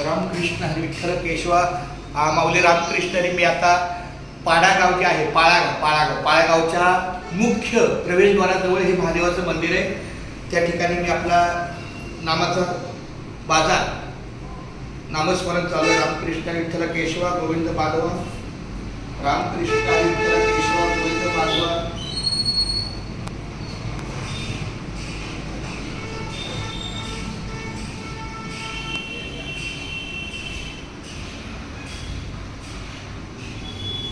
रामकृष्ण हरी विठ्ठल केशवा माऊली रामकृष्ण हरी. मी आता पाडागावचे आहे. पाळागावच्या मुख्य प्रवेशद्वाराजवळ हे महादेवाचं मंदिर आहे. त्या ठिकाणी मी आपला नामाचा बाजार नामस्मरण चालू आहे. रामकृष्ण विठ्ठल केशवा गोविंद माधवा. रामकृष्ण विठ्ठल केशवा गोविंद माधवा.